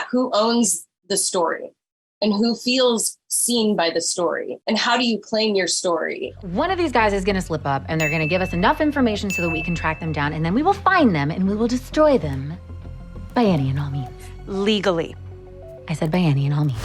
who owns the story and who feels seen by the story, and how do you claim your story? One of these guys is gonna slip up and they're gonna give us enough information so that we can track them down, and then we will find them and we will destroy them by any and all means. Legally. I said by any and all means.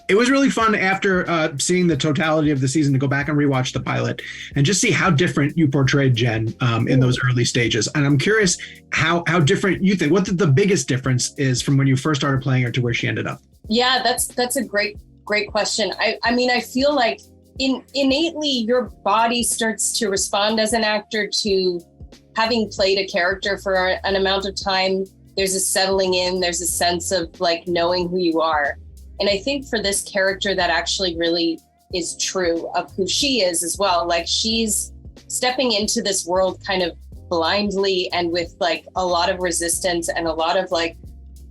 It was really fun after seeing the totality of the season to go back and rewatch the pilot and just see how different you portrayed Jen in those early stages. And I'm curious how different you think, what the biggest difference is from when you first started playing her to where she ended up. Yeah, that's a great question. I mean, I feel like innately your body starts to respond as an actor to having played a character for an amount of time. There's a settling in, there's a sense of like knowing who you are. And I think for this character, that actually really is true of who she is as well. Like, she's stepping into this world kind of blindly and with like a lot of resistance and a lot of like,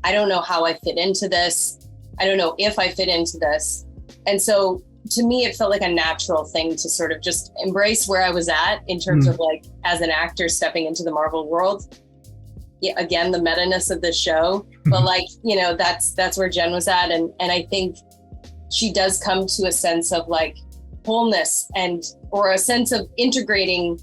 I don't know how I fit into this. I don't know if I fit into this. And so to me, it felt like a natural thing to sort of just embrace where I was at in terms of like, as an actor stepping into the Marvel world. Yeah, again, the meta-ness of the show, but like, you know, that's where Jen was at. And I think she does come to a sense of like wholeness or a sense of integrating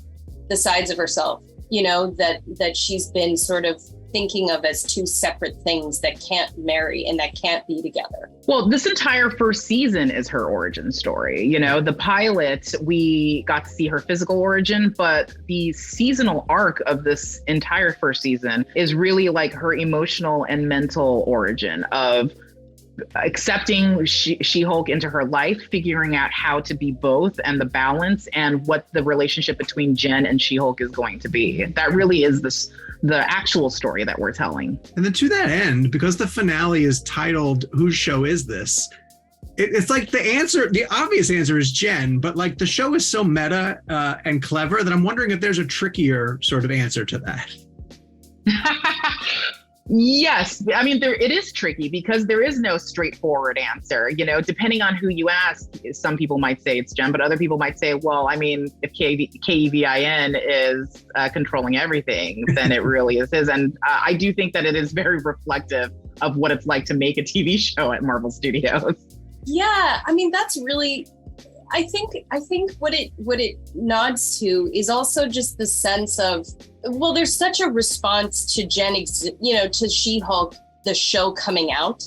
the sides of herself, you know, that she's been sort of thinking of as two separate things that can't marry and that can't be together. Well, this entire first season is her origin story. You know, the pilot, we got to see her physical origin, but the seasonal arc of this entire first season is really like her emotional and mental origin of accepting She-Hulk into her life, figuring out how to be both and the balance and what the relationship between Jen and She-Hulk is going to be. That really is the actual story that we're telling. And then to that end, because the finale is titled Whose Show Is This? It's like the obvious answer is Jen, but like the show is so meta and clever that I'm wondering if there's a trickier sort of answer to that. Yes, I mean, it is tricky because there is no straightforward answer. You know, depending on who you ask, some people might say it's Jen, but other people might say, well, I mean, if KEVIN is controlling everything, then it really is his. And I do think that it is very reflective of what it's like to make a TV show at Marvel Studios. Yeah, I mean, that's really, I think what it nods to is also just the sense of, well, there's such a response to Jen, to She-Hulk, the show coming out,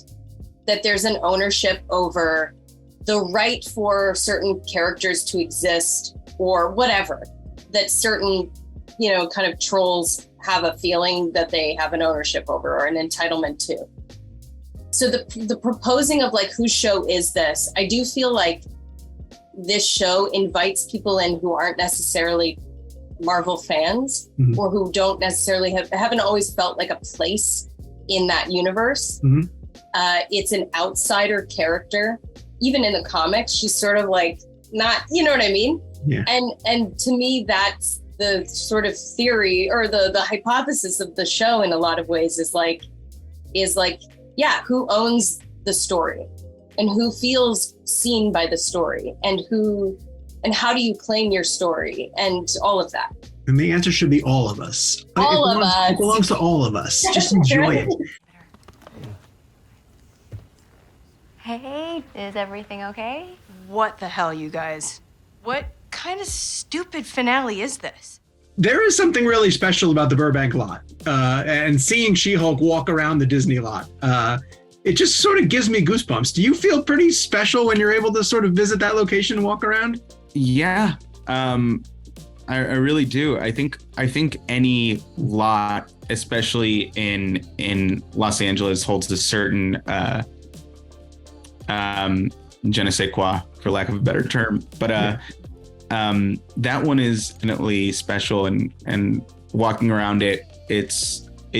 that there's an ownership over the right for certain characters to exist or whatever, that certain, kind of trolls have a feeling that they have an ownership over or an entitlement to. So the proposing of like, whose show is this? I do feel like this show invites people in who aren't necessarily Marvel fans or who don't necessarily haven't always felt like a place in that universe. It's an outsider character. Even in the comics, she's sort of like not, you know what I mean? Yeah. And to me, that's the sort of theory or the hypothesis of the show in a lot of ways is like, yeah, who owns the story and who feels seen by the story and how do you claim your story and all of that. And the answer should be all of us. All of us. It belongs to all of us. Just enjoy it. Hey, is everything okay? What the hell, you guys? What kind of stupid finale is this? There is something really special about the Burbank lot and seeing She-Hulk walk around the Disney lot. It just sort of gives me goosebumps. Do you feel pretty special when you're able to sort of visit that location and walk around? Yeah, I really do. I think any lot, especially in Los Angeles, holds a certain je ne sais quoi, for lack of a better term. But that one is definitely special, and walking around it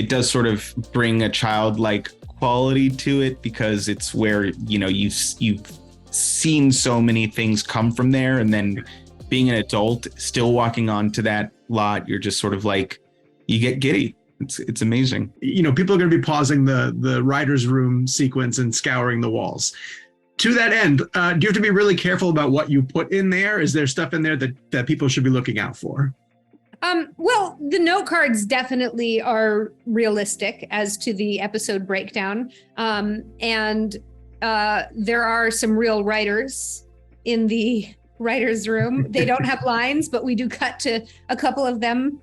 does sort of bring a childlike quality to it because it's where you've seen so many things come from there, and then being an adult still walking onto that lot, you're just sort of like, you get giddy. It's amazing. People are going to be pausing the writer's room sequence and scouring the walls. To that end, do you have to be really careful about what you put in there? Is there stuff in there that people should be looking out for? Well, the note cards definitely are realistic as to the episode breakdown. And there are some real writers in the writer's room. They don't have lines, but we do cut to a couple of them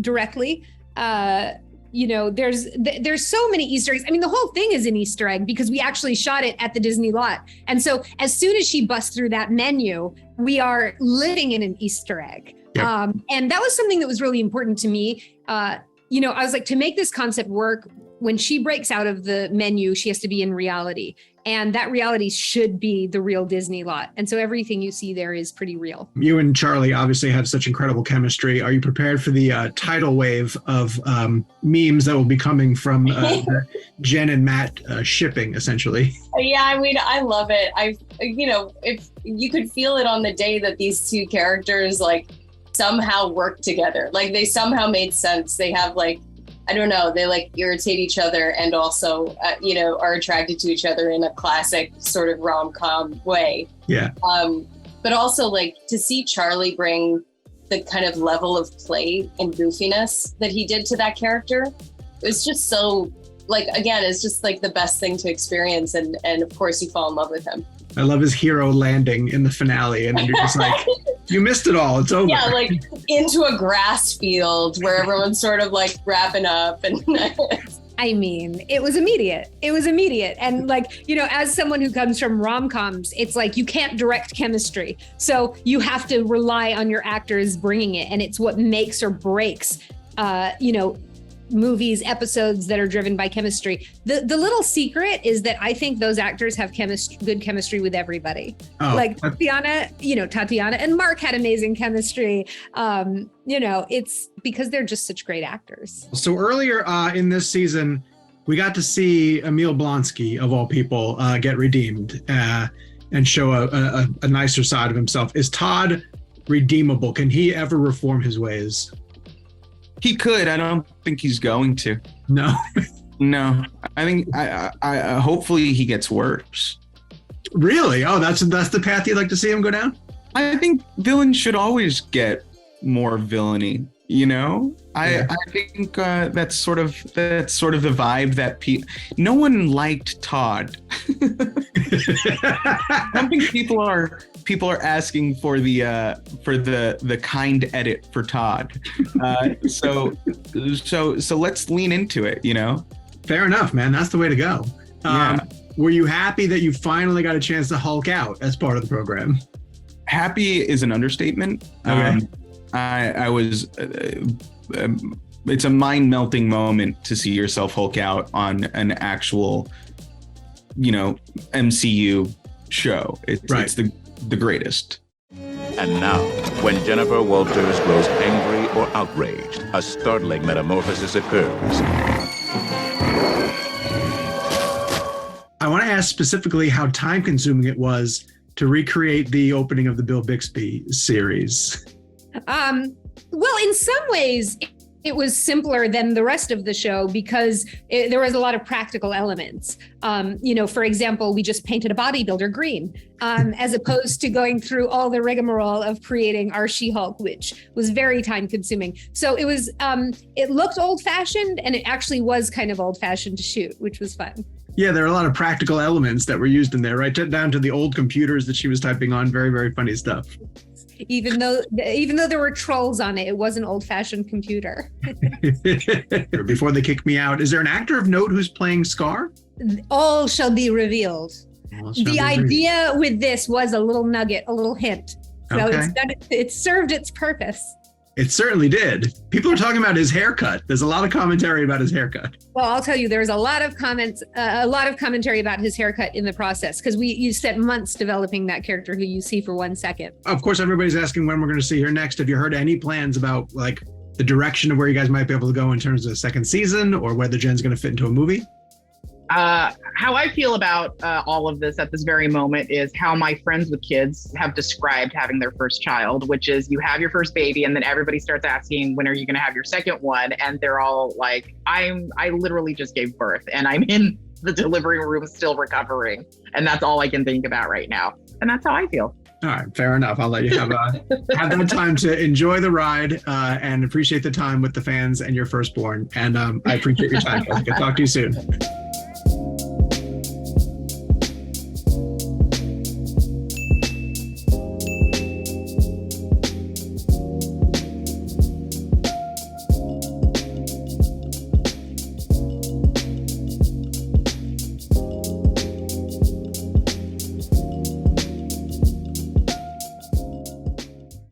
directly. There's so many Easter eggs. I mean, the whole thing is an Easter egg because we actually shot it at the Disney lot. And so as soon as she busts through that menu, we are living in an Easter egg. Yep. And that was something that was really important to me. I was like, to make this concept work, when she breaks out of the menu, she has to be in reality. And that reality should be the real Disney lot. And so everything you see there is pretty real. You and Charlie obviously have such incredible chemistry. Are you prepared for the tidal wave of memes that will be coming from Jen and Matt shipping, essentially? Yeah, I mean, I love it. If you could feel it on the day that these two characters like somehow work together, like they somehow made sense. They have I don't know, they irritate each other and also, are attracted to each other in a classic sort of rom-com way. Yeah. But also to see Charlie bring the kind of level of play and goofiness that he did to that character, it's just so it's just the best thing to experience. And of course you fall in love with him. I love his hero landing in the finale. And then you're just like, you missed it all. It's over. Yeah, into a grass field where everyone's sort of wrapping up. And I mean, it was immediate. And as someone who comes from rom-coms, it's you can't direct chemistry. So you have to rely on your actors bringing it. And it's what makes or breaks, movies, episodes that are driven by chemistry. The little secret is that I think those actors have good chemistry with everybody. Tatiana and Mark had amazing chemistry. It's because they're just such great actors. So earlier in this season, we got to see Emil Blonsky, of all people, get redeemed and show a nicer side of himself. Is Todd redeemable? Can he ever reform his ways? He could. I don't think he's going to. No. No. I think I hopefully he gets worse. Really? Oh, that's the path you'd like to see him go down? I think villains should always get more villainy, I think that's sort of the vibe that no one liked Todd. I think people are asking for the kind edit for Todd. So let's lean into it, Fair enough, man. That's the way to go. Yeah. Were you happy that you finally got a chance to Hulk out as part of the program? Happy is an understatement. Okay. I was. It's a mind-melting moment to see yourself Hulk out on an actual, MCU show. It's the greatest. And now, when Jennifer Walters grows angry or outraged, a startling metamorphosis occurs. I want to ask specifically how time-consuming it was to recreate the opening of the Bill Bixby series. Well, in some ways, it was simpler than the rest of the show because there was a lot of practical elements. For example, we just painted a bodybuilder green, as opposed to going through all the rigmarole of creating our She-Hulk, which was very time consuming. So it was, it looked old fashioned and it actually was kind of old fashioned to shoot, which was fun. Yeah, there are a lot of practical elements that were used in there, right? Down to the old computers that she was typing on. Very, very funny stuff. Even though there were trolls on it, it was an old-fashioned computer. Before they kick me out, is there an actor of note who's playing Skaar? All shall be revealed. The idea with this was a little nugget, a little hint. So it served its purpose. It certainly did. People are talking about his haircut. There's a lot of commentary about his haircut. Well, I'll tell you, there's a lot of comments, a lot of commentary about his haircut in the process, because you spent months developing that character who you see for 1 second. Of course, everybody's asking when we're going to see her next. Have you heard any plans about the direction of where you guys might be able to go in terms of a second season or whether Jen's going to fit into a movie? How I feel about all of this at this very moment is how my friends with kids have described having their first child, which is you have your first baby and then everybody starts asking, when are you going to have your second one? And they're all like, I literally just gave birth and I'm in the delivery room still recovering. And that's all I can think about right now. And that's how I feel. All right, fair enough. I'll let you have that time to enjoy the ride and appreciate the time with the fans and your firstborn. And I appreciate your time, Jessica. Talk to you soon.